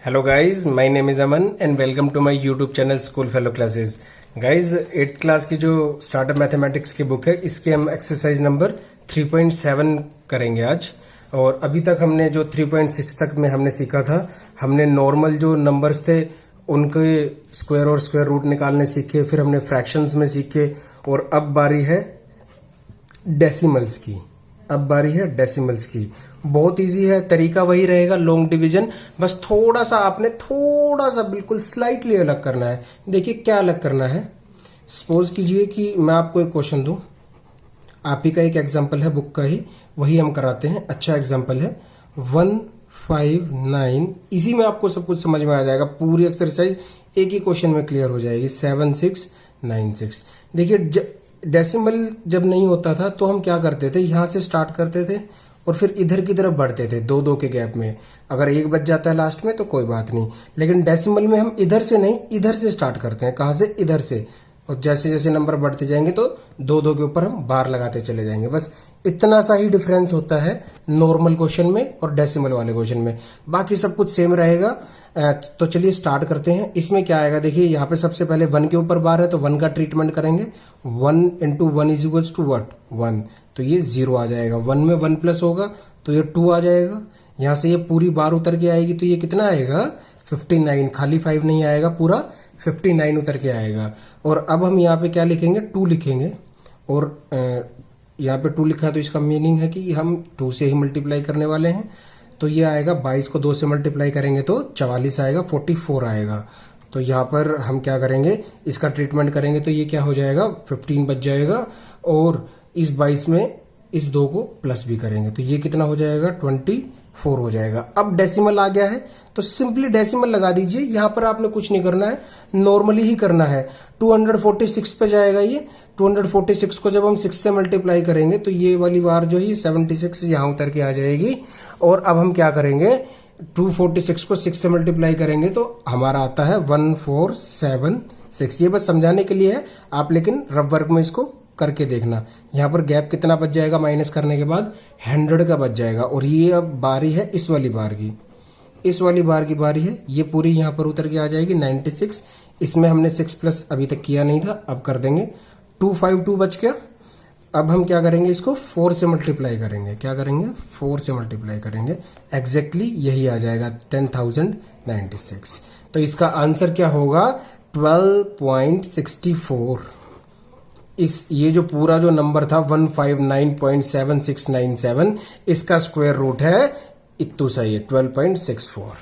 Hello guys, my name is Aman and welcome to my YouTube channel School Fellow Classes. Guys, 8th class की जो startup mathematics की book है इसके हम exercise number 3.7 करेंगे आज। और अभी तक हमने जो 3.6 तक में हमने सीखा था, हमने नॉर्मल जो नंबर्स थे उनके स्क्वायर और स्क्वायर रूट निकालने सीखे, फिर हमने फ्रैक्शंस में सीखे और अब बारी है डेसिमल्स की। बहुत इजी है, तरीका वही रहेगा, लॉन्ग डिवीजन। बस थोड़ा सा आपने बिल्कुल स्लाइटली अलग करना है। देखिए क्या अलग करना है। सपोज कीजिए कि मैं आपको एक क्वेश्चन दूं, आप ही का एक एग्जांपल है बुक का ही, वही हम कराते हैं। अच्छा एग्जांपल है 159। इसी में आपको सब कुछ समझ में आ जाएगा, पूरी एक्सरसाइज एक ही क्वेश्चन में क्लियर हो जाएगी। 7696। देखिए डेसिमल जब नहीं होता था तो हम क्या करते थे, यहां से स्टार्ट करते थे और फिर इधर की तरफ बढ़ते थे दो दो के गैप में। अगर एक बच जाता है लास्ट में तो कोई बात नहीं, लेकिन डेसिमल में हम इधर से नहीं, इधर से स्टार्ट करते हैं। कहां से? इधर से। और जैसे जैसे नंबर बढ़ते जाएंगे तो दो दो के ऊपर हम बार लगाते चले जाएंगे। बस इतना सा ही डिफरेंस होता है नॉर्मल क्वेश्चन में और डेसिमल वाले क्वेश्चन में, बाकी सब कुछ सेम रहेगा। तो चलिए स्टार्ट करते हैं। इसमें क्या आएगा, देखिए यहाँ पे सबसे पहले 1 के ऊपर बार है तो 1 का ट्रीटमेंट करेंगे। 1 × 1 इज टू व्हाट? 1। तो ये 0 आ जाएगा। 1 में 1 प्लस होगा तो ये 2 आ जाएगा। यहाँ से ये पूरी बार उतर के आएगी तो ये कितना आएगा? 59। खाली 5 नहीं आएगा, पूरा 59 उतर के आएगा। और अब हम यहाँ पे क्या लिखेंगे? 2 लिखेंगे। और यहाँ पे 2 लिखा है तो इसका मीनिंग है कि हम 2 से ही मल्टीप्लाई करने वाले हैं। तो ये आएगा 22 को 2 से मल्टीप्लाई करेंगे तो 44 आएगा, 44 आएगा। तो यहाँ पर हम क्या करेंगे, इसका ट्रीटमेंट करेंगे तो ये क्या हो जाएगा? 15 बच जाएगा। और इस 22 में इस 2 को प्लस भी करेंगे तो ये कितना हो जाएगा? 24 हो जाएगा। अब डेसिमल आ गया है तो सिंपली डेसिमल लगा दीजिए। यहाँ पर आपने कुछ नहीं करना है, नॉर्मली ही करना है। 246 पे जाएगा ये। 246 को जब हम 6 से मल्टीप्लाई करेंगे तो ये वाली बार जो है 76 यहाँ उतर के आ जाएगी। और अब हम क्या करेंगे, 246 को 6 से मल्टीप्लाई करेंगे तो हमारा आता है 1476। ये बस समझाने के लिए है आप, लेकिन रफ वर्क में इसको करके देखना। यहाँ पर गैप कितना बच जाएगा माइनस करने के बाद? 100 का बच जाएगा। और ये अब बारी है इस वाली बार की, बारी है। ये पूरी यहाँ पर उतर के आ जाएगी 96। इसमें हमने 6 प्लस अभी तक किया नहीं था, अब कर देंगे। 252 बच गया। अब हम क्या करेंगे, इसको 4 से मल्टीप्लाई करेंगे। क्या करेंगे? 4 से मल्टीप्लाई करेंगे। एग्जैक्टली यही आ जाएगा 10,096। तो इसका आंसर क्या होगा? 12.64। ये जो पूरा जो नंबर था 159.7697, इसका स्क्वायर रूट है इतना सा, ये 12.64।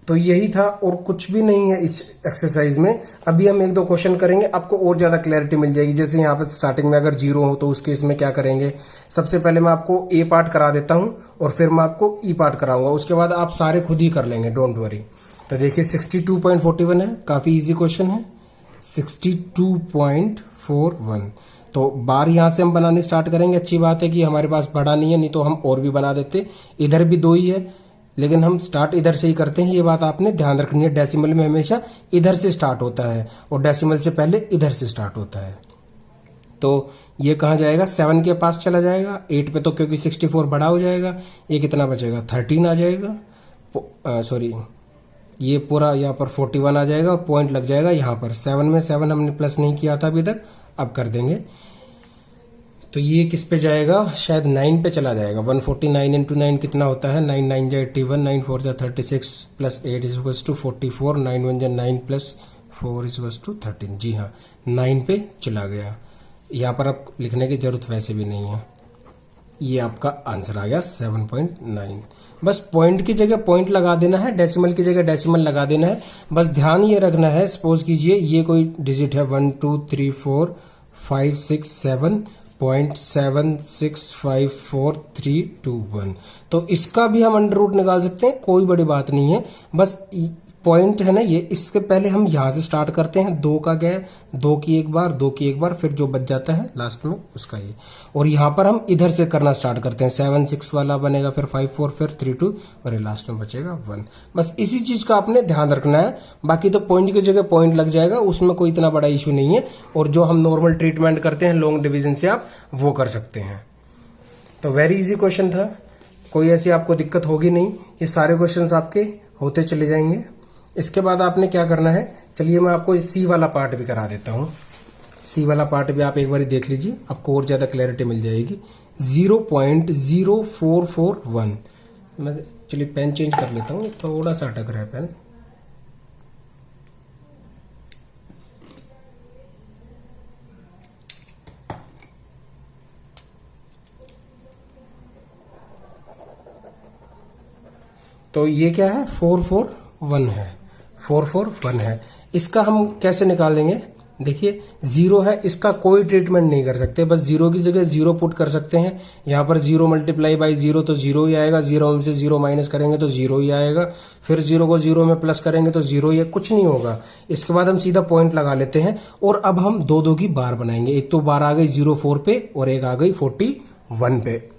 तो यही था और कुछ भी नहीं है इस एक्सरसाइज में। अभी हम 1-2 क्वेश्चन करेंगे, आपको और ज्यादा क्लैरिटी मिल जाएगी। जैसे यहाँ पर स्टार्टिंग में अगर 0 हो तो उस केस में क्या करेंगे। सबसे पहले मैं आपको ए पार्ट करा देता हूं और फिर मैं आपको ई पार्ट कराऊंगा, उसके बाद आप सारे खुद ही कर लेंगे, डोंट वरी। तो देखिए 62.41 है, काफी इजी क्वेश्चन है। 62.41। तो बार यहां से हम बनाने स्टार्ट करेंगे। अच्छी बात है कि हमारे पास बड़ा नहीं है, नहीं तो हम और भी बना देते। इधर भी 2 ही है, लेकिन हम स्टार्ट इधर से ही करते हैं। ये बात आपने ध्यान रखनी है, डेसिमल में हमेशा इधर से स्टार्ट होता है और डेसिमल से पहले इधर से स्टार्ट होता है। तो ये कहाँ जाएगा? 7 के पास चला जाएगा। 8 पे तो क्योंकि 64 बड़ा हो जाएगा, ये कितना बचेगा? 13 आ जाएगा। सॉरी, ये पूरा यहाँ पर 41 आ जाएगा और पॉइंट लग जाएगा यहाँ पर। 7 में 7 हमने प्लस नहीं किया था अभी तक, अब कर देंगे। तो ये किस पे जाएगा? शायद 9 पे चला जाएगा। 149 × 9 कितना होता है? 9 9 जा 81, 9 4 जा 36 प्लस 8 इज 44, 9 1 जा 9 प्लस 4 इज 13। जी हाँ, 9 पे चला गया। यहाँ पर अब लिखने की जरूरत वैसे भी नहीं है। ये आपका आंसर आ गया 7.9। बस पॉइंट की जगह पॉइंट लगा देना है, डेसिमल की जगह डेसिमल लगा देना है। बस ध्यान ये रखना है, सपोज कीजिए ये कोई डिजिट है 1 2 3 4 5 6 7.765432 तो इसका भी हम अंडर रूट निकाल सकते हैं, कोई बड़ी बात नहीं है। बस पॉइंट है ना ये, इसके पहले हम यहां से स्टार्ट करते हैं, 2 का गैप, 2 की एक बार, 2 की एक बार, फिर जो बच जाता है लास्ट में उसका ये। और यहाँ पर हम इधर से करना स्टार्ट करते हैं। 7 6 वाला बनेगा, फिर 5 4, फिर 3 2 और ये लास्ट में बचेगा 1। बस इसी चीज का आपने ध्यान रखना है। बाकी तो पॉइंट की जगह पॉइंट लग जाएगा, उसमें कोई इतना बड़ा इशू नहीं है। और जो हम नॉर्मल ट्रीटमेंट करते हैं लॉन्ग डिवीजन से, आप वो कर सकते हैं। तो वेरी इजी क्वेश्चन था, कोई ऐसी आपको दिक्कत होगी नहीं। ये सारे क्वेश्चंस आपके होते चले जाएंगे। इसके बाद आपने क्या करना है, चलिए मैं आपको सी वाला पार्ट भी करा देता हूँ। सी वाला पार्ट भी आप एक बार देख लीजिए, आपको और ज़्यादा क्लैरिटी मिल जाएगी। 0.0441, मैं चलिए पेन चेंज कर लेता हूँ, थोड़ा सा अटक रहा है पेन। तो ये क्या है, 441 है, 441 है। इसका हम कैसे निकाल देंगे, देखिए 0 है, इसका कोई ट्रीटमेंट नहीं कर सकते, बस 0 की जगह 0 पुट कर सकते हैं। यहाँ पर 0 मल्टीप्लाई बाई 0 तो 0 ही आएगा, 0 में से 0 माइनस करेंगे तो 0 ही आएगा, फिर 0 को 0 में प्लस करेंगे तो 0 ही, कुछ नहीं होगा। इसके बाद हम सीधा पॉइंट लगा लेते हैं और अब हम दो दो की बार बनाएंगे। एक तो बार आ गई 04 पे और एक आ गई 41 पे।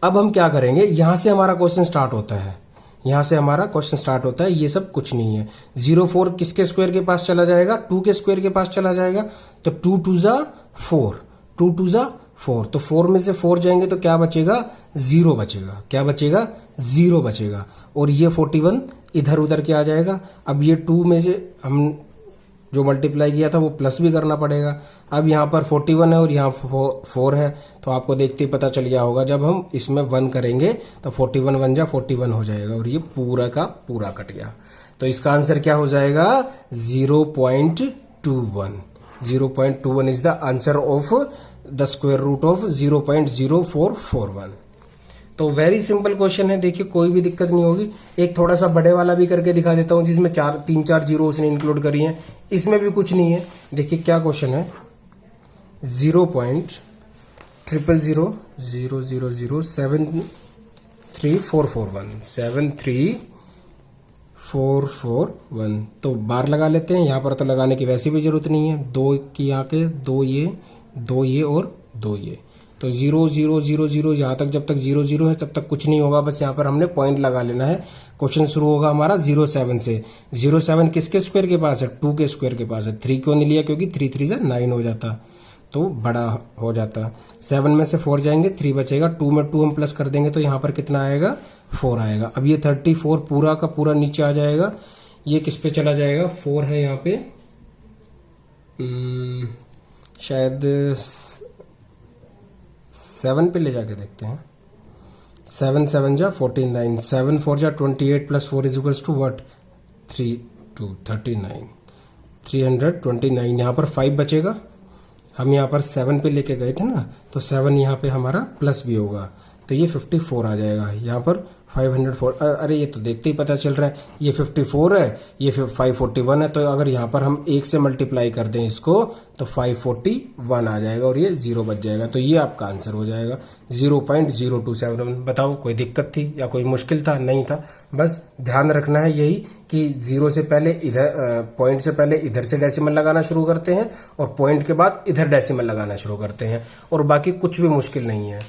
अब हम क्या करेंगे, यहां से हमारा क्वेश्चन स्टार्ट होता है, यहां से हमारा क्वेश्चन स्टार्ट होता है। ये सब कुछ नहीं है। 04 किसके स्क्वायर के पास चला जाएगा, 2 के स्क्वायर के पास चला जाएगा, तो 2 2 जा 4, 2 2 जा 4, तो 4 में से 4 जाएंगे तो क्या बचेगा, 0 बचेगा। क्या बचेगा, 0 बचेगा। और ये 41 इधर उधर क्या आ जाएगा। अब ये 2 में से हम जो मल्टीप्लाई किया था वो प्लस भी करना पड़ेगा। अब यहाँ पर 41 है और यहाँ 4 है, तो आपको देखते ही पता चल गया होगा, जब हम इसमें 1 करेंगे तो 41 1 जा 41 हो जाएगा और ये पूरा का पूरा कट गया। तो इसका आंसर क्या हो जाएगा, 0.21। 0.21 is the answer of the square root of 0.0441। तो वेरी सिंपल क्वेश्चन है, देखिए कोई भी दिक्कत नहीं होगी। एक थोड़ा सा बड़े वाला भी करके दिखा देता हूं जिसमें 3-4 जीरो उसने इंक्लूड करी हैं, इसमें भी कुछ नहीं है। देखिए क्या क्वेश्चन है, 0.00000073441 73441। तो बार लगा लेते हैं, यहाँ पर तो लगाने की वैसे भी जरूरत नहीं है। 2 की आके 2 ये 2 ये और 2 ये, तो 0 0 0 0 यहाँ तक, जब तक 0 0 है तब तक कुछ नहीं होगा, बस यहाँ पर हमने पॉइंट लगा लेना है। क्वेश्चन शुरू होगा हमारा 07 से। 07 किसके स्क्वायर के पास है, 2 के स्क्वायर के पास है। 3 क्यों नहीं लिया, क्योंकि 3 3 से 9 हो जाता, तो बड़ा हो जाता। 7 में से 4 जाएंगे, 3 बचेगा। 2 में 2 हम प्लस कर देंगे तो यहाँ पर कितना आएगा, 4 आएगा। अब ये 34 पूरा का पूरा नीचे आ जाएगा। ये किस पे चला जाएगा, 4 है यहाँ पे, शायद 7 पे ले जाके देखते हैं। 7 7 जा 49, 7 4 जा 28 plus 4 is equals to what, 39, 329। यहाँ पर 5 बचेगा। हम यहाँ पर 7 पे लेके गए थे ना, तो 7 यहाँ पे हमारा प्लस भी होगा, तो ये 54 आ जाएगा। यहाँ पर 504, अरे ये तो देखते ही पता चल रहा है, ये 54 है, ये 541 है। तो अगर यहाँ पर हम 1 से मल्टीप्लाई कर दें इसको तो 541 आ जाएगा और ये 0 बच जाएगा। तो ये आपका आंसर हो जाएगा 0.027। बताओ कोई दिक्कत थी या कोई मुश्किल था, नहीं था। बस ध्यान रखना है यही कि 0 से पहले इधर, पॉइंट से पहले इधर से डेसिमल लगाना शुरू करते हैं और पॉइंट के बाद इधर डेसिमल लगाना शुरू करते हैं, और बाकी कुछ भी मुश्किल नहीं है।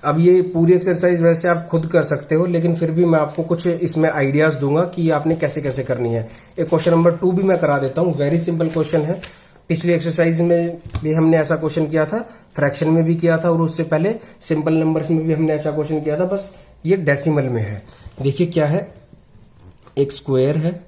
अब ये पूरी एक्सरसाइज वैसे आप खुद कर सकते हो, लेकिन फिर भी मैं आपको कुछ इसमें आइडियाज दूंगा कि आपने कैसे कैसे करनी है। एक क्वेश्चन नंबर 2 भी मैं करा देता हूँ, वेरी सिंपल क्वेश्चन है। पिछली एक्सरसाइज में भी हमने ऐसा क्वेश्चन किया था, फ्रैक्शन में भी किया था, और उससे पहले सिंपल नंबर्स में भी हमने ऐसा क्वेश्चन किया था, बस ये डेसिमल में है। देखिए क्या है, एक स्क्वायर है,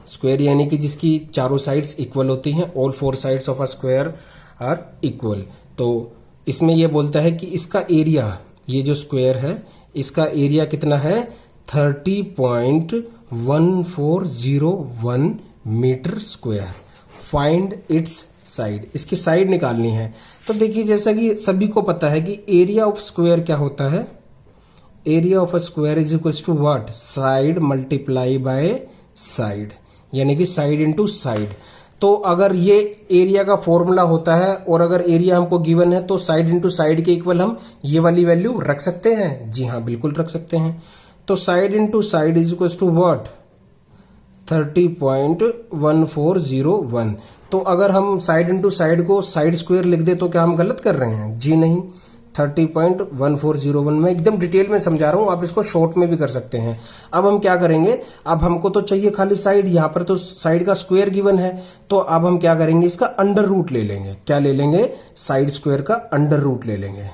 स्क्वायर यानी कि जिसकी चारों साइड्स इक्वल होती हैं, all 4 sides of a square are equal. तो इसमें यह बोलता है कि इसका एरिया, ये जो स्क्वायर है इसका एरिया कितना है, 30.1401 metre square. Find its side, इसकी साइड निकालनी है। तो देखिए जैसा कि सभी को पता है कि एरिया ऑफ स्क्वायर क्या होता है, area of a square is equal to what, side multiply by side, यानी कि साइड इनटू साइड। तो अगर ये एरिया का फॉर्मूला होता है और अगर एरिया हमको गिवन है तो साइड इनटू साइड के इक्वल हम ये वाली वैल्यू रख सकते हैं। जी हाँ, बिल्कुल रख सकते हैं। तो side into side is equal to what, 30.1401। तो अगर हम साइड इनटू साइड को साइड स्क्वायर लिख दे तो क्या हम गलत कर रहे हैं, जी नहीं। 30.1401 में एकदम डिटेल में समझा रहा हूं, आप इसको शॉर्ट में भी कर सकते हैं। अब हम क्या करेंगे, अब हमको तो चाहिए खाली साइड, यहां पर तो साइड का स्क्वायर गिवन है, तो अब हम क्या करेंगे, इसका अंडर रूट ले लेंगे। क्या ले लेंगे, साइड स्क्वायर का अंडर रूट ले लेंगे।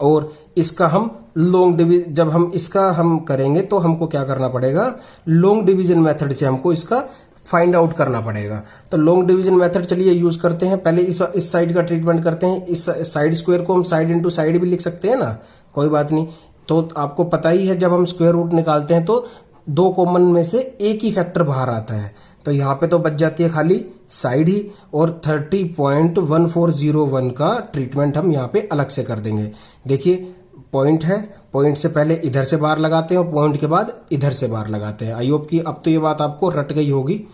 और इसका हम लॉन्ग डिवीजन, जब हम इसका हम करेंगे तो हमको क्या करना पड़ेगा, लॉन्ग डिवीजन मेथड से हमको इसका फाइंड आउट करना पड़ेगा। तो लॉन्ग डिवीजन मेथड चलिए यूज करते हैं। पहले इस साइड का ट्रीटमेंट करते हैं। इस साइड स्क्वायर को हम साइड इंटू साइड भी लिख सकते हैं ना, कोई बात नहीं। तो आपको पता ही है जब हम स्क्वायर रूट निकालते हैं तो दो कॉमन में से एक ही फैक्टर बाहर आता है, तो यहाँ पे तो बच जाती है खाली साइड ही, और 30.1401 का ट्रीटमेंट हम यहाँ पे अलग से कर देंगे। देखिए पॉइंट है, पॉइंट से पहले इधर से बार लगाते हैं और पॉइंट के बाद इधर से बार लगाते हैं। आई होप की अब तो ये बात आपको रट गई होगी।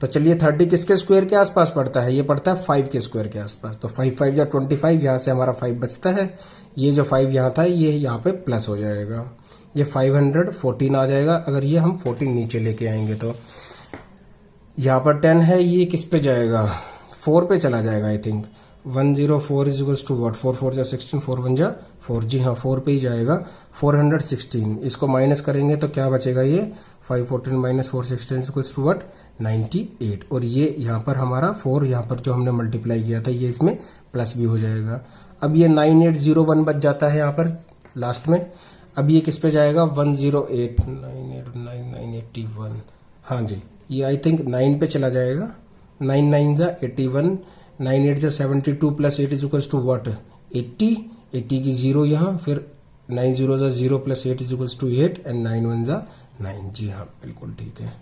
तो चलिए 30 किसके स्क्वायर के आसपास पड़ता है, ये पड़ता है 5 के स्क्वायर के आसपास। तो 5 5 या 25, यहाँ से हमारा 5 बचता है। ये जो 5 यहाँ था ये यहाँ पे प्लस हो जाएगा, ये 514 आ जाएगा। अगर ये हम 14 नीचे लेके आएंगे तो यहाँ पर 10 है, ये किस पे जाएगा, 4 पे चला जाएगा I think. 104 is equals to what, 4 4 जा 16, 4 1 जा 4, जी हाँ 4 पे ही जाएगा। 416, इसको माइनस करेंगे तो क्या बचेगा, ये 514 माइनस 416 इक्वल्स टू व्हाट, 98। और ये यहाँ पर हमारा 4 यहाँ पर जो हमने मल्टीप्लाई किया था ये इसमें प्लस भी हो जाएगा। अब ये 9801 बच जाता है यहाँ पर लास्ट में। अब ये किस पे जाएगा, 108 98981, हाँ जी ये आई थिंक 9 पे चला जाएगा। 9 9 जा 81, 9 8 जा 72 plus 8 is equals to what, 80। 80 की 0 यहाँ, फिर 9 0 जा 0 plus 8 is equals to 8 and 9 1 जा 9, जी हाँ बिल्कुल ठीक है।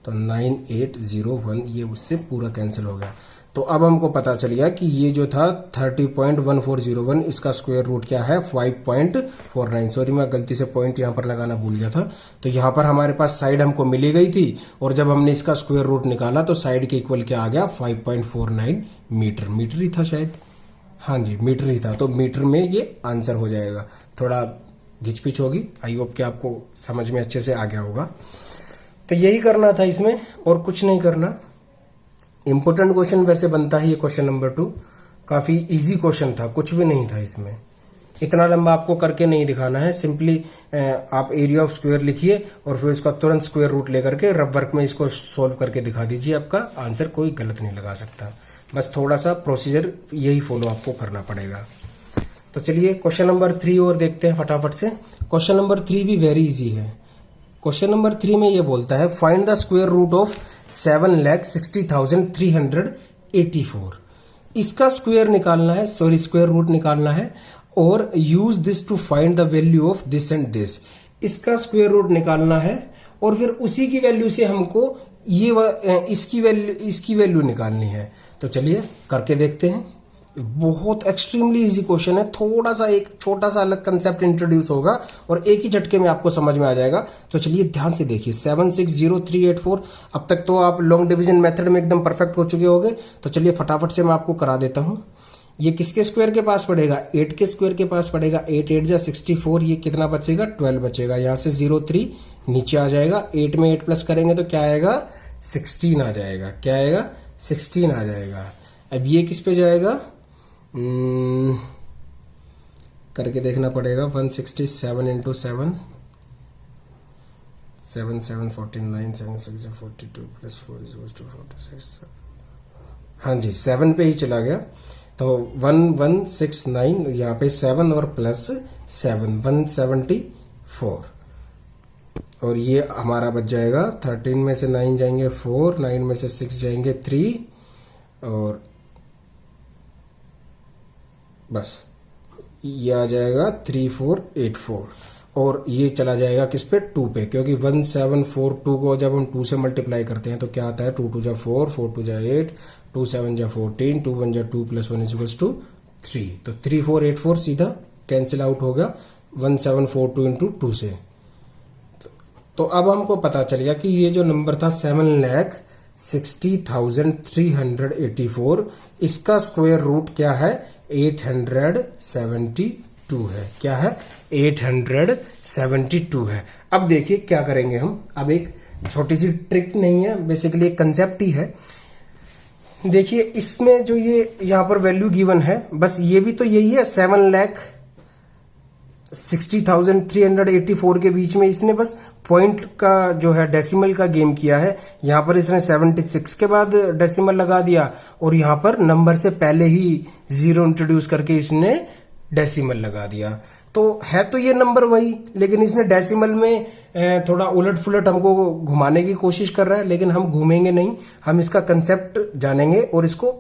तो 9801 ये उससे पूरा कैंसिल हो गया। तो अब हमको पता चल गया कि ये जो था 30.1401 इसका स्क्वायर रूट क्या है, 5.49। सॉरी मैं गलती से पॉइंट यहाँ पर लगाना भूल गया था। तो यहाँ पर हमारे पास साइड हमको मिली गई थी और जब हमने इसका स्क्वायर रूट निकाला तो साइड के इक्वल क्या आ गया, 5.49 मीटर। मीटर ही था शायद, हाँ जी मीटर ही था। तो मीटर में ये आंसर हो जाएगा। थोड़ा घिचपिच होगी, आई होप कि आपको समझ में अच्छे से आ गया होगा। तो यही करना था इसमें और कुछ नहीं करना। इंपोर्टेंट क्वेश्चन वैसे बनता है ये क्वेश्चन नंबर 2, काफी इजी क्वेश्चन था, कुछ भी नहीं था इसमें, इतना लंबा आपको करके नहीं दिखाना है। सिंपली आप एरिया ऑफ स्क्वायर लिखिए और फिर उसका तुरंत स्क्वायर रूट लेकर के रफ वर्क में इसको सोल्व करके दिखा दीजिए, आपका आंसर कोई गलत नहीं लगा सकता। बस थोड़ा सा प्रोसीजर यही फॉलो आपको करना पड़ेगा। तो चलिए क्वेश्चन नंबर 3 और देखते हैं फटाफट से। क्वेश्चन नंबर 3 भी वेरी इजी है। क्वेश्चन नंबर 3 में ये बोलता है find the square root of 7,60,384। इसका स्क्वायर निकालना है, सॉरी स्क्वायर रूट निकालना है और use this to find the value of this and this. इसका स्क्वायर रूट निकालना है और फिर उसी की वैल्यू से हमको ये इसकी वैल्यू निकालनी है। तो चलिए करके देखते हैं। बहुत एक्सट्रीमली इजी क्वेश्चन है, थोड़ा सा एक छोटा सा अलग कंसेप्ट इंट्रोड्यूस होगा और एक ही झटके में आपको समझ में आ जाएगा। तो चलिए ध्यान से देखिए 760384। अब तक तो आप लॉन्ग डिवीजन मेथड में एकदम परफेक्ट हो चुके होंगे। तो चलिए फटाफट से मैं आपको करा देता हूं। ये किसके स्क्वायर के पास पड़ेगा, 8 के स्क्वायर के पास पड़ेगा। 8 8 जा 64, ये कितना बचेगा, 12 बचेगा। यहाँ से 03 नीचे आ जाएगा। 8 में 8 प्लस करेंगे तो क्या आएगा, 16 आ जाएगा। क्या आएगा, 16 आ जाएगा। अब ये किस पे जाएगा, करके देखना पड़ेगा। 167 इंटू 7 7 7 49 7 6 42 प्लस 4 इज टू 46। हाँ जी 7 पे ही चला गया। तो 1169 यहाँ पे 7 और प्लस 7 174 और ये हमारा बच जाएगा। 13 में से 9 जाएंगे 4, 9 में से 6 जाएंगे 3 और बस ये आ जाएगा 3484 और ये चला जाएगा किस पे, 2 पे, क्योंकि 1742 को जब हम 2 से मल्टीप्लाई करते हैं तो क्या आता है, 2 2 जा 4, 4 2 जा 8, 2 7 जा 14, 2 1 जा 2 प्लस 1 इज टू 3। तो 3484 सीधा कैंसिल आउट हो गया 1742 इंटू 2 से। तो अब हमको पता चल गया कि ये जो नंबर था 7,60,384, इसका स्क्वायर रूट क्या है, 872 है। क्या है, 872 है। अब देखिए क्या करेंगे हम। अब एक छोटी सी ट्रिक नहीं है, बेसिकली एक कंसेप्ट ही है। देखिए इसमें जो ये यहाँ पर वैल्यू गिवन है, बस ये भी तो यही है 7,60,384 के बीच में इसने बस पॉइंट का जो है डेसिमल का गेम किया है। यहाँ पर इसने 76 के बाद डेसिमल लगा दिया और यहाँ पर नंबर से पहले ही 0 इंट्रोड्यूस करके इसने डेसिमल लगा दिया। तो है तो ये नंबर वही, लेकिन इसने डेसिमल में थोड़ा उलट फुलट हमको घुमाने की कोशिश कर रहा है, लेकिन हम घूमेंगे नहीं, हम इसका कंसेप्ट जानेंगे और इसको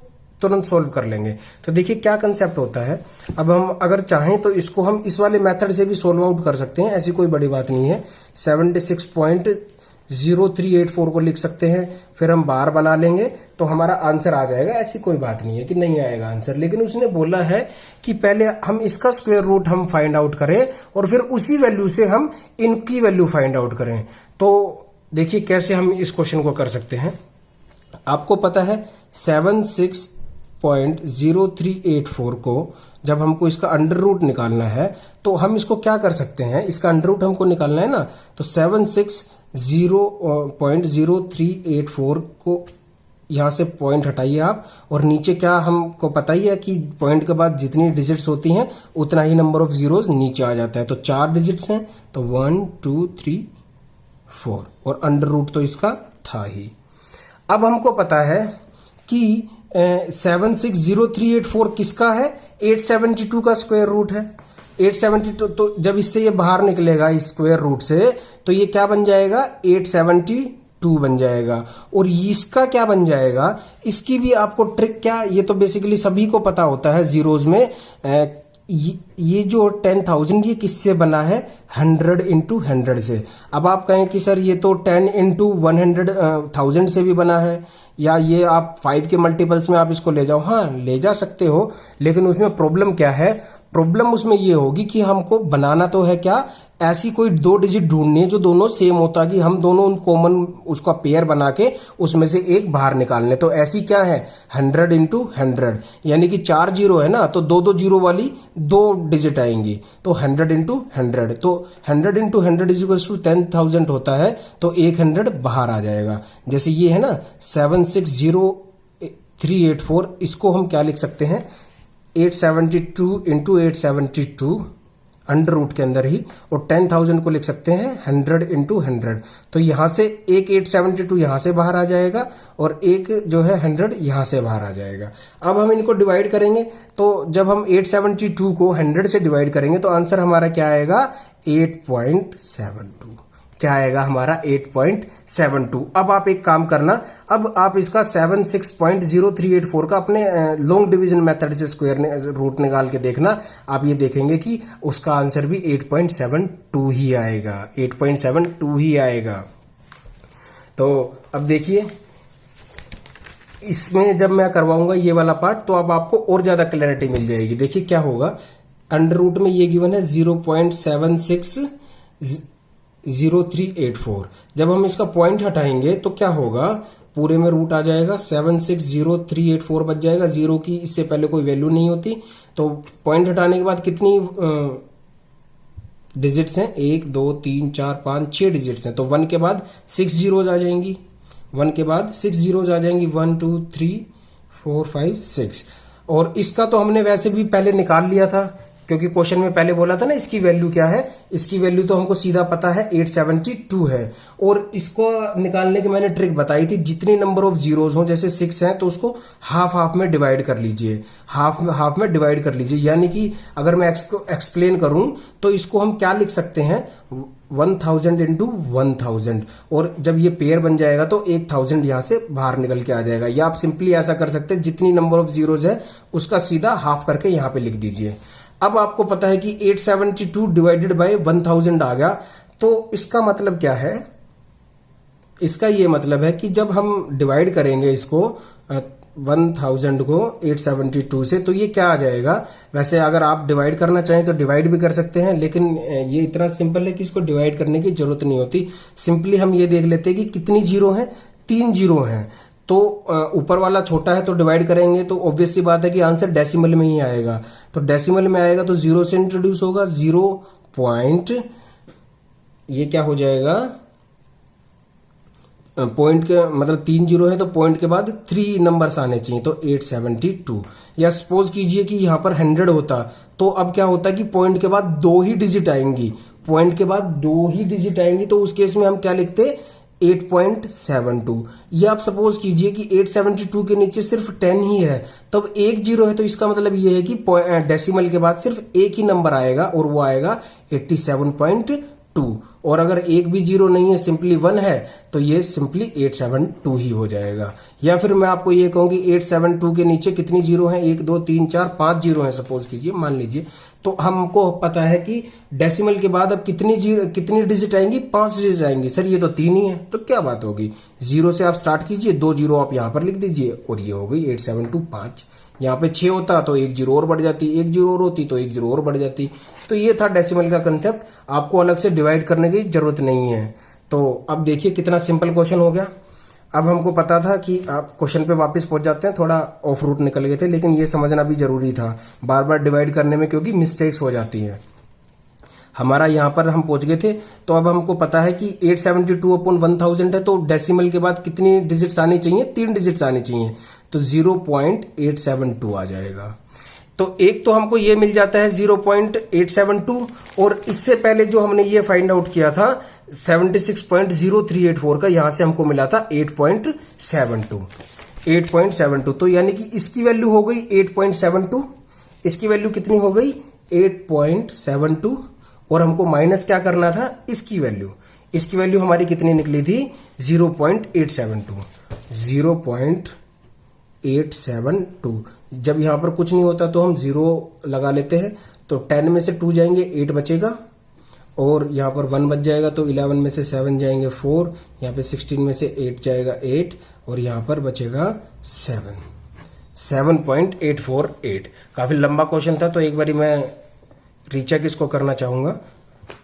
तुरंत सॉल्व कर लेंगे। तो देखिए क्या कंसेप्ट होता है। अब हम अगर चाहें तो इसको हम इस वाले मेथड से भी सॉल्व आउट कर सकते हैं, ऐसी कोई बड़ी बात नहीं है। 76.0384 को लिख सकते हैं, फिर हम बार बना लेंगे तो हमारा आंसर आ जाएगा। ऐसी कोई बात नहीं है कि नहीं आएगा आंसर, लेकिन उसने बोला है कि पहले हम इसका स्क्वायर रूट हम फाइंड आउट करें और फिर उसी वैल्यू से हम इनकी वैल्यू फाइंड आउट करें। तो देखिए कैसे हम इस क्वेश्चन को कर सकते हैं। आपको पता है 76.0384 को जब हमको इसका अंडर रूट निकालना है तो हम इसको क्या कर सकते हैं, इसका अंडर रूट हमको निकालना है ना, तो 76.0384 को यहाँ से पॉइंट हटाइए आप, और नीचे क्या हमको पता ही है कि पॉइंट के बाद जितनी डिजिट्स होती हैं उतना ही नंबर ऑफ जीरोस नीचे आ जाता है। तो 4 डिजिट्स हैं, तो 1 2 3 4, और अंडर रूट तो इसका था ही। अब हमको पता है कि 760384 किसका है, 872 का स्क्वायर रूट है। 872, तो जब इससे ये बाहर निकलेगा इस स्क्वायर रूट से तो ये क्या बन जाएगा, 872 बन जाएगा। और इसका क्या बन जाएगा, इसकी भी आपको ट्रिक क्या, ये तो बेसिकली सभी को पता होता है जीरोज में। ये जो 10,000 ये किससे बना है, 100 इंटू 100 से। अब आप कहें कि सर ये तो 10 इंटू 100,000 से भी बना है, या ये आप 5 के मल्टीपल्स में आप इसको ले जाओ, हाँ ले जा सकते हो, लेकिन उसमें प्रॉब्लम क्या है, प्रॉब्लम उसमें ये होगी कि हमको बनाना तो है क्या, ऐसी कोई 2 डिजिट ढूंढनी है जो दोनों सेम होता है, कि हम दोनों उन कॉमन उसका पेयर बना के उसमें से एक बाहर निकालने। तो ऐसी क्या है, 100 इंटू 100, यानी कि 4 जीरो है ना, तो 2 जीरो वाली 2 डिजिट आएंगी, तो 100 इंटू 100, तो 100 इंटू 100 इज इक्वल टू 10,000 होता है, तो 100 बाहर आ जाएगा। जैसे ये है ना 760384, इसको हम क्या लिख सकते हैं, 872 इंटू 872 अंडर रूट के अंदर ही, और 10,000 को लिख सकते हैं 100 इंटू 100। तो यहां से एक 872 यहां से बाहर आ जाएगा और एक जो है 100 यहां से बाहर आ जाएगा। अब हम इनको डिवाइड करेंगे, तो जब हम 872 को 100 से डिवाइड करेंगे तो आंसर हमारा क्या आएगा, 8.72। क्या आएगा हमारा, 8.72। अब आप एक काम करना, अब आप इसका 76.0384 का अपने लॉन्ग डिवीजन मेथड से स्क्वायर रूट निकाल के देखना, आप ये देखेंगे कि उसका आंसर भी 8.72 ही आएगा, 8.72 ही आएगा। तो अब देखिए इसमें जब मैं करवाऊंगा ये वाला पार्ट तो अब आपको और ज्यादा क्लैरिटी मिल जाएगी। देखिए क्या होगा, अंडर रूट में ये गिवन है 0.760384, जब हम इसका पॉइंट हटाएंगे तो क्या होगा, पूरे में रूट आ जाएगा, 760384 बच जाएगा। जीरो की इससे पहले कोई वैल्यू नहीं होती, तो पॉइंट हटाने के बाद कितनी डिजिट्स हैं, 1 2 3 4 5 6 डिजिट्स हैं, तो 1 के बाद 6 जीरोज आ जाएंगी, 1 के बाद 6 जीरोज आ जाएंगी, 1 2 3 4 5 6। और इसका तो हमने वैसे भी पहले निकाल लिया था, क्योंकि क्वेश्चन में पहले बोला था ना इसकी वैल्यू क्या है, इसकी वैल्यू तो हमको सीधा पता है 872 है। और इसको निकालने की मैंने ट्रिक बताई थी, जितनी नंबर ऑफ जीरोज हो, जैसे 6 हैं तो उसको हाफ हाफ में डिवाइड कर लीजिए, हाफ में डिवाइड कर लीजिए, यानी कि अगर मैं एक्सप्लेन करूं तो इसको हम क्या लिख सकते हैं, 1000 इंटू 1000, और जब ये पेयर बन जाएगा तो 1000 यहां से बाहर निकल के आ जाएगा। या आप सिंपली ऐसा कर सकते हैं, जितनी नंबर ऑफ जीरोज है उसका सीधा हाफ करके यहां पे लिख दीजिए। अब आपको पता है कि 872 डिवाइडेड बाय 1000 आ गया, तो इसका मतलब क्या है, इसका ये मतलब है कि जब हम डिवाइड करेंगे इसको 1000 को 872 से, तो ये क्या आ जाएगा। वैसे अगर आप डिवाइड करना चाहें तो डिवाइड भी कर सकते हैं, लेकिन ये इतना सिंपल है कि इसको डिवाइड करने की जरूरत नहीं होती। सिंपली हम ये देख लेते हैं कि कितनी जीरो हैं, 3 जीरो हैं, तो ऊपर वाला छोटा है तो डिवाइड करेंगे तो ऑब्वियस सी बात है कि आंसर डेसिमल में ही आएगा। तो डेसिमल में आएगा तो 0 से इंट्रोड्यूस होगा, 0 पॉइंट, ये क्या हो जाएगा, पॉइंट के मतलब 3 जीरो है तो पॉइंट के बाद 3 नंबर्स आने चाहिए, तो 872। या सपोज कीजिए कि यहां पर 100 होता, तो अब क्या होता है कि पॉइंट के बाद 2 ही डिजिट आएंगी, पॉइंट के बाद 2 ही डिजिट आएंगी, तो उस केस में हम क्या लिखते, 8.72। ये आप सपोज कीजिए कि 872 के नीचे सिर्फ 10 ही है, तब एक जीरो है, तो इसका मतलब ये है कि डेसिमल के बाद सिर्फ एक ही नंबर आएगा और वो आएगा 87.2। और अगर एक भी जीरो नहीं है, सिंपली 1 है, तो ये सिंपली 872 ही हो जाएगा। या फिर मैं आपको ये कहूँ कि 872 के नीचे कितनी जीरो हैं, 1 2 3 4 5 जीरो हैं सपोज कीजिए, मान लीजिए। तो हमको पता है कि डेसिमल के बाद अब कितनी डिजिट आएंगी, 5 डिजिट आएंगी। सर ये तो 3 ही है, तो क्या बात होगी, जीरो से आप स्टार्ट कीजिए, 2 जीरो आप यहाँ पर लिख दीजिए और ये हो गई 872 5। यहाँ पे 6 होता तो एक जीरो और बढ़ जाती, एक जीरो और होती तो एक जीरो और बढ़ जाती। तो ये था डेसिमल का कंसेप्ट, आपको अलग से डिवाइड करने की जरूरत नहीं है। तो अब देखिए कितना सिंपल क्वेश्चन हो गया। अब हमको पता था कि आप क्वेश्चन पे वापस पहुंच जाते हैं, थोड़ा ऑफ रूट निकल गए थे, लेकिन ये समझना भी जरूरी था बार बार डिवाइड करने में, क्योंकि मिस्टेक्स हो जाती है। हमारा यहाँ पर हम पहुंच गए थे, तो अब हमको पता है कि 872/1000 है, तो डेसिमल के बाद कितनी डिजिट्स आनी चाहिए, 3 डिजिट्स आनी चाहिए, तो 0.872 आ जाएगा। तो एक तो हमको ये मिल जाता है 0.872, और इससे पहले जो हमने ये फाइंड आउट किया था 76.0384 का, यहां से हमको मिला था 8.72। तो यानी कि इसकी वैल्यू हो गई 8.72, इसकी वैल्यू कितनी हो गई 8.72, और हमको माइनस क्या करना था, इसकी वैल्यू हमारी कितनी निकली थी 0.872। 0.872 जब यहां पर कुछ नहीं होता तो हम 0 लगा लेते हैं, तो 10 में से 2 जाएंगे 8 बचेगा, और यहाँ पर 1 बच जाएगा, तो 11 में से 7 जाएंगे 4, यहाँ पे 16 में से 8 जाएगा 8, और यहाँ पर बचेगा 7.848। काफी लंबा क्वेश्चन था, तो एक बारी मैं रीचेक इसको करना चाहूंगा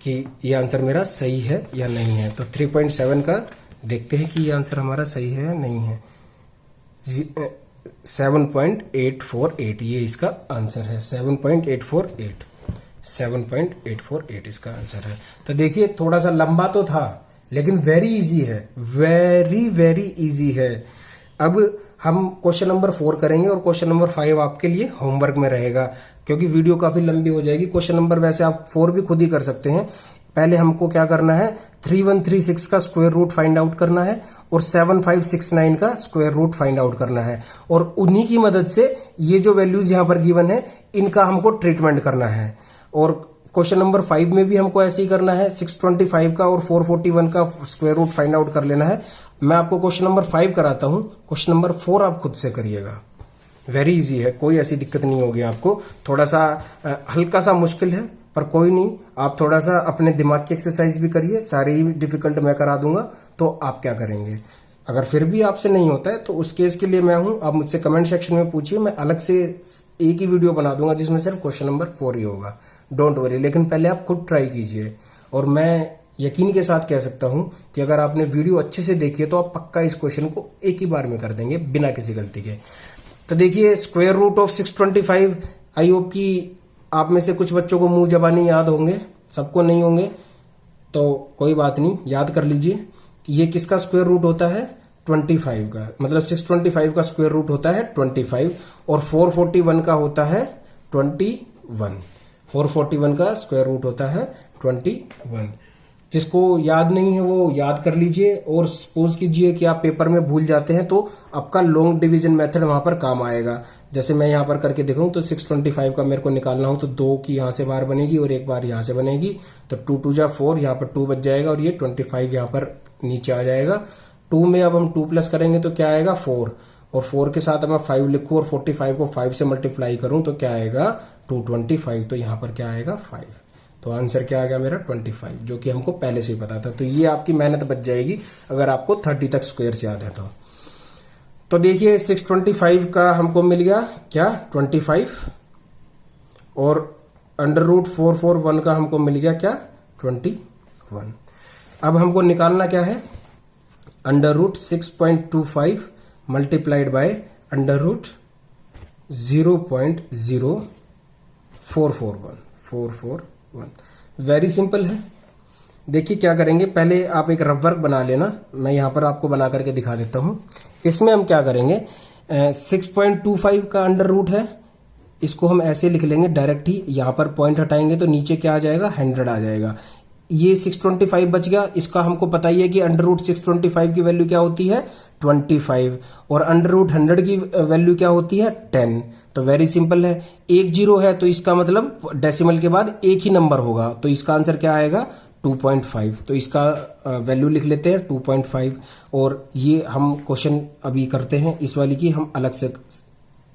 कि ये आंसर मेरा सही है या नहीं है। तो 3.7 का देखते हैं कि ये आंसर हमारा सही है या नहीं है। 7.848 ये इसका आंसर है, 7.848 इसका आंसर है। तो देखिए थोड़ा सा लंबा तो था, लेकिन वेरी इजी है, वेरी इजी है। अब हम क्वेश्चन नंबर 4 करेंगे, और क्वेश्चन नंबर 5 आपके लिए होमवर्क में रहेगा, क्योंकि वीडियो काफी लंबी हो जाएगी। क्वेश्चन नंबर वैसे आप 4 भी खुद ही कर सकते हैं। पहले हमको क्या करना है, 3136 का स्क्वायर रूट फाइंड आउट करना है, और 7569 का स्क्वायर रूट फाइंड आउट करना है, और उन्हीं की मदद से ये जो वैल्यूज यहां पर गिवन है इनका हमको ट्रीटमेंट करना है। और क्वेश्चन नंबर 5 में भी हमको ऐसे ही करना है, 625 का और 441 का स्क्वायर रूट फाइंड आउट कर लेना है। मैं आपको क्वेश्चन नंबर 5 कराता हूं, क्वेश्चन नंबर 4 आप खुद से करिएगा। वेरी इजी है, कोई ऐसी दिक्कत नहीं होगी आपको। थोड़ा सा हल्का सा मुश्किल है, पर कोई नहीं, आप थोड़ा सा अपने दिमाग की एक्सरसाइज भी करिए। सारे ही डिफिकल्ट मैं करा दूंगा, तो आप क्या करेंगे, अगर फिर भी आपसे नहीं होता है तो उस केस के लिए मैं हूं, आप मुझसे कमेंट सेक्शन में पूछिए, मैं अलग से एक ही वीडियो बना दूंगा जिसमें सिर्फ क्वेश्चन नंबर 4 ही होगा। डोंट वरी, लेकिन पहले आप खुद ट्राई कीजिए। और मैं यकीन के साथ कह सकता हूं कि अगर आपने वीडियो अच्छे से देखी है तो आप पक्का इस क्वेश्चन को एक ही बार में कर देंगे बिना किसी गलती के। तो देखिए square root of 625, I hope कि आप में से कुछ बच्चों को मुंह जबानी याद होंगे, सबको नहीं होंगे, तो कोई बात नहीं, याद कर लीजिए। ये किसका स्क्वायर रूट होता है, 25 का, मतलब 625 का स्क्वायर रूट होता है 25, और 441 का होता है 21। 441 का स्क्वायर रूट होता है 21। जिसको याद नहीं है वो याद कर लीजिए, और सपोज कीजिए कि आप पेपर में भूल जाते हैं तो आपका लॉन्ग डिवीजन मेथड वहां पर काम आएगा। जैसे मैं यहां पर करके दिखाऊं तो 625 का मेरे को निकालना हो तो 2 की यहां से बार बनेगी और एक बार यहां से बनेगी, तो 2 2 जा 4, यहाँ पर 2 बच जाएगा, और ये 25 यहाँ पर नीचे आ जाएगा। 2 में अब हम 2 प्लस करेंगे तो क्या आएगा 4, और 4 के साथ मैं 5 लिखूं और 45 को 5 से मल्टीप्लाई करूं तो क्या आएगा 225, तो यहाँ पर क्या आएगा 5। तो आंसर क्या आ गया मेरा 25, जो कि हमको पहले से ही पता था। तो ये आपकी मेहनत बच जाएगी अगर आपको 30 तक स्क्वायर्स याद है तो देखिए 625 का हमको मिल गया क्या 25, और अंडर रूट 441 का हमको मिल गया क्या 21। अब हमको निकालना क्या है, under root 6.25 multiplied by under root 0.0441। Very simple है। देखिए क्या करेंगे, पहले आप एक रफ वर्क बना लेना, मैं यहां पर आपको बना करके दिखा देता हूं। इसमें हम क्या करेंगे, 6.25 का अंडर रूट है, इसको हम ऐसे लिख लेंगे डायरेक्ट ही, यहां पर पॉइंट हटाएंगे तो नीचे क्या आ जाएगा 100 आ जाएगा। ये 625 बच गया। इसका हमको पता ही है कि अंडर रूट 625 की वैल्यू क्या होती है 25, और अंडर रूट 100 की वैल्यू क्या होती है 10। तो वेरी सिंपल है, एक जीरो है तो इसका मतलब डेसिमल के बाद एक ही नंबर होगा, तो इसका आंसर क्या आएगा 2.5। तो इसका वैल्यू लिख लेते हैं 2.5। और ये हम क्वेश्चन अभी करते हैं इस वाली की, हम अलग से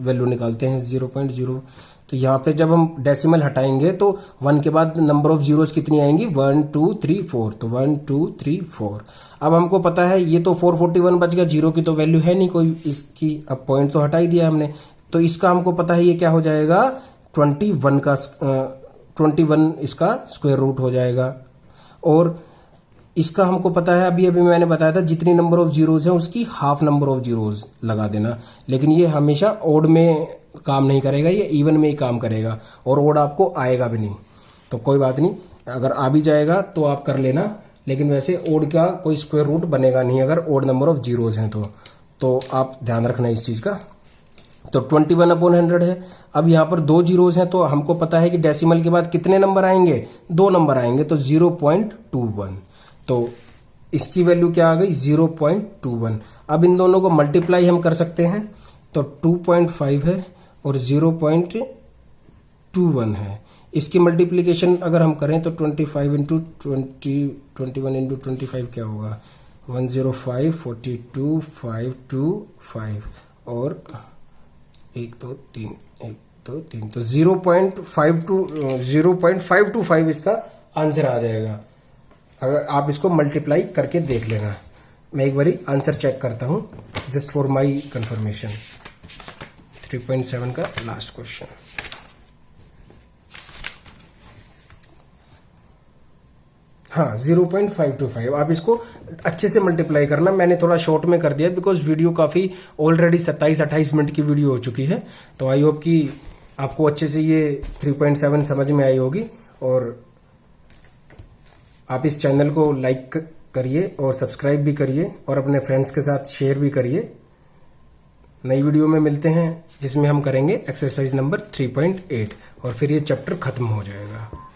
वैल्यू निकालते हैं 0.0। तो यहाँ पे जब हम डेसिमल हटाएंगे तो 1 के बाद नंबर ऑफ जीरोस कितनी आएंगी 1 2 3 4, तो 1 2 3 4। अब हमको पता है ये तो 441 बच गया, जीरो की तो वैल्यू है नहीं कोई इसकी, अब पॉइंट तो हटा ही दिया हमने। तो इसका हमको पता है ये क्या हो जाएगा 21 का 21 इसका स्क्वायर रूट हो जाएगा। और इसका हमको पता है अभी अभी मैंने बताया था जितनी नंबर ऑफ जीरोज है उसकी हाफ नंबर ऑफ जीरोज लगा देना, लेकिन ये हमेशा ओड में काम नहीं करेगा, ये इवन में ही काम करेगा, और ओड आपको आएगा भी नहीं। तो कोई बात नहीं, अगर आ भी जाएगा तो आप कर लेना, लेकिन वैसे ओड का कोई स्क्वायर रूट बनेगा नहीं अगर ओड नंबर ऑफ जीरोज हैं तो आप ध्यान रखना इस चीज़ का। तो 21/100 है। अब यहाँ पर 2 जीरोज हैं तो हमको पता है कि डेसिमल के बाद कितने नंबर आएंगे 2 नंबर आएंगे, तो 0.21। तो इसकी वैल्यू क्या आ गई 0.21। अब इन दोनों को मल्टीप्लाई हम कर सकते हैं, तो 2.5 है और 0.21 है। इसकी मल्टीप्लिकेशन अगर हम करें तो 25 इंटू 21 इंटू 25 क्या होगा 105 42 5 2 5 और 1 2 3 1 2 3, तो 0.525 इसका आंसर आ जाएगा। अगर आप इसको मल्टीप्लाई करके देख लेना, मैं एक बारी आंसर चेक करता हूं जस्ट फॉर माय कंफर्मेशन। 3.7 का लास्ट क्वेश्चन। हाँ 0.525। आप इसको अच्छे से मल्टीप्लाई करना, मैंने थोड़ा शॉर्ट में कर दिया बिकॉज वीडियो काफ़ी ऑलरेडी 27-28 मिनट की वीडियो हो चुकी है। तो आई होप कि आपको अच्छे से ये 3.7 समझ में आई होगी, और आप इस चैनल को लाइक करिए और सब्सक्राइब भी करिए और अपने फ्रेंड्स के साथ शेयर भी करिए। नई वीडियो में मिलते हैं जिसमें हम करेंगे एक्सरसाइज नंबर 3.8 और फिर ये चैप्टर खत्म हो जाएगा।